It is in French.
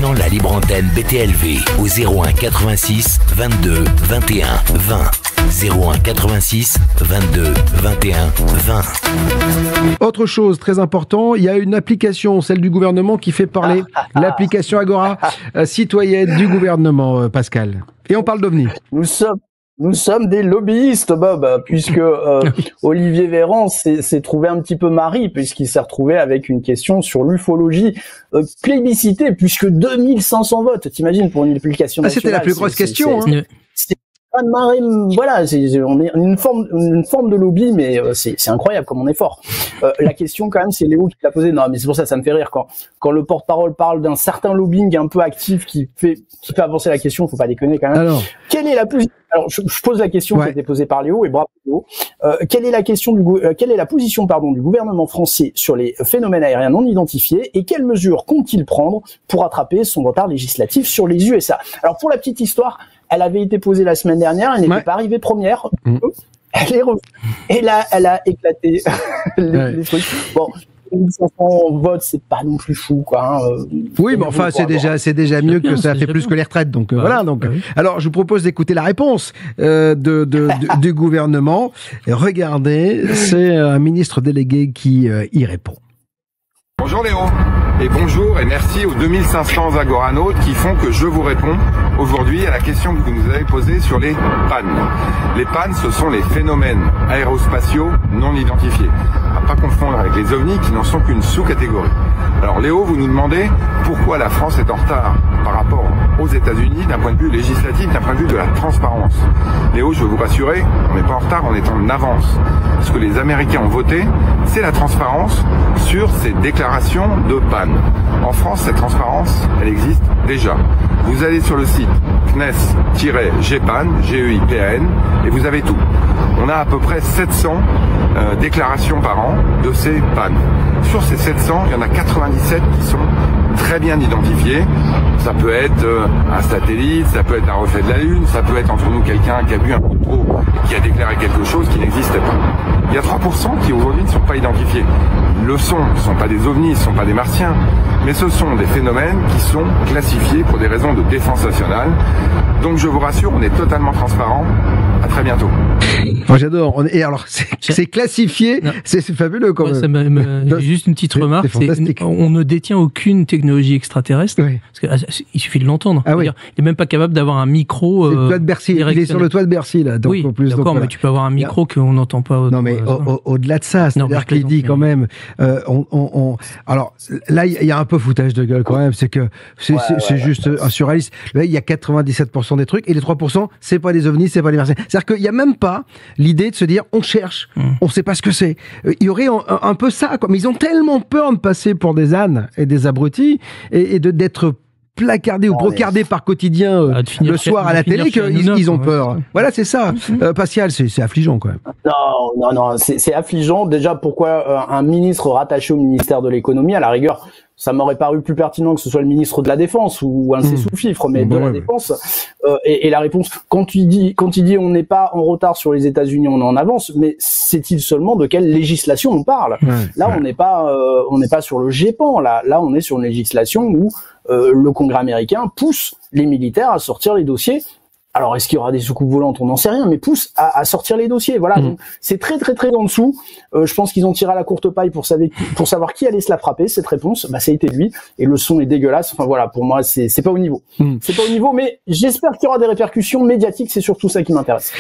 maintenant la libre antenne BTLV au 01 86 22 21 20. 01 86 22 21 20. Autre chose très important, il y a une application, celle du gouvernement, qui fait parler. L'application Agora, citoyenne du gouvernement, Pascal. Et on parle d'OVNI. Nous sommes des lobbyistes, Bob, puisque Olivier Véran s'est trouvé un petit peu mari, puisqu'il s'est retrouvé avec une question sur l'ufologie plébiscitée, puisque 2500 votes, t'imagines, pour une application nationale. C'était la plus grosse question. C'est pas de marée, voilà, on est une forme de lobby, mais c'est incroyable comme on est fort. La question quand même, c'est Léo qui l'a posée. Non, mais c'est pour ça me fait rire quand le porte-parole parle d'un certain lobbying un peu actif qui fait avancer la question. Faut pas déconner quand même. Alors, quelle est la position? Alors, je pose la question qui a été posée par Léo, et bravo Léo. Quelle est la position du gouvernement français sur les phénomènes aériens non identifiés, et quelles mesures compte-t-il prendre pour rattraper son retard législatif sur les USA? Alors, pour la petite histoire, elle avait été posée la semaine dernière, elle n'était pas arrivée première. Elle est revenue. Et là, elle a éclaté les trucs. Bon, 1500 votes, c'est pas non plus fou, quoi. Oui, mais enfin, c'est déjà mieux que ça fait plus que les retraites. Donc voilà. Donc, alors, je vous propose d'écouter la réponse du gouvernement. Regardez, c'est un ministre délégué qui y répond. Bonjour Léo, et bonjour et merci aux 2500 agoranautes qui font que je vous réponds aujourd'hui à la question que vous nous avez posée sur les pannes. Les pannes, ce sont les phénomènes aérospatiaux non identifiés. À pas confondre avec les ovnis qui n'en sont qu'une sous-catégorie. Alors Léo, vous nous demandez pourquoi la France est en retard par rapport aux États-Unis d'un point de vue législatif, d'un point de vue de la transparence. Léo, je veux vous rassurer, on n'est pas en retard, on est en avance. Ce que les Américains ont voté, c'est la transparence sur ces déclarations de panne. En France, cette transparence, elle existe déjà. Vous allez sur le site CNES-GEPAN, GEIPAN, et vous avez tout. On a à peu près 700 déclarations par an de ces pannes. Sur ces 700, il y en a 97 qui sont très bien identifiés. Ça peut être un satellite, ça peut être un reflet de la Lune, ça peut être entre nous quelqu'un qui a bu un coup de trop, qui a déclaré quelque chose qui n'existait pas. Il y a 3% qui aujourd'hui ne sont pas identifiés. Ce ne sont pas des ovnis, ce ne sont pas des martiens, mais ce sont des phénomènes qui sont classifiés pour des raisons de défense nationale. Donc je vous rassure, on est totalement transparent. À très bientôt. Oh, j'adore. Et alors, c'est classifié, c'est fabuleux quand même. J'ai juste une petite remarque. On ne détient aucune technologie extraterrestre. Oui. Parce qu'il suffit de l'entendre. Ah, oui. Il n'est même pas capable d'avoir un micro. C'est le toit de Bercy. Il est sur le toit de Bercy là. Donc, oui, d'accord, mais tu peux avoir un micro qu'on n'entend pas. Non, mais au-dellat de ça, c'est-à-dire qu'il dit quand même. Alors là, il y a un peu foutage de gueule quand même. C'est que c'est juste un surréaliste. Là, il y a 97% des trucs et les 3%, c'est pas des ovnis, c'est pas des martiens. C'est-à-dire qu'il n'y a même pas l'idée de se dire on cherche, on ne sait pas ce que c'est. Il y aurait un peu ça, quoi. Mais ils ont tellement peur de passer pour des ânes et des abrutis et d'être placardés ou brocardés par quotidien le soir à la télé qu'ils ont peur. Voilà, c'est ça. Pascal, c'est affligeant quand même. Non, c'est affligeant. Déjà, pourquoi un ministre rattaché au ministère de l'économie, à la rigueur, ça m'aurait paru plus pertinent que ce soit le ministre de la Défense ou un de ses sous-fifres, mais de la Défense. Et la réponse, quand il dit on n'est pas en retard sur les États-Unis, on est en avance, mais c'est-il seulement de quelle législation on parle? Là, on n'est pas sur le GEPAN. Là, on est sur une législation où le Congrès américain pousse les militaires à sortir les dossiers. Alors, est-ce qu'il y aura des soucoupes volantes? On n'en sait rien, mais pousse à sortir les dossiers. Voilà, donc c'est très en dessous. Je pense qu'ils ont tiré à la courte paille pour savoir qui allait se la frapper. Cette réponse, ça a été lui. Et le son est dégueulasse. Enfin voilà, pour moi, c'est pas au niveau. C'est pas au niveau, mais j'espère qu'il y aura des répercussions médiatiques. C'est surtout ça qui m'intéresse.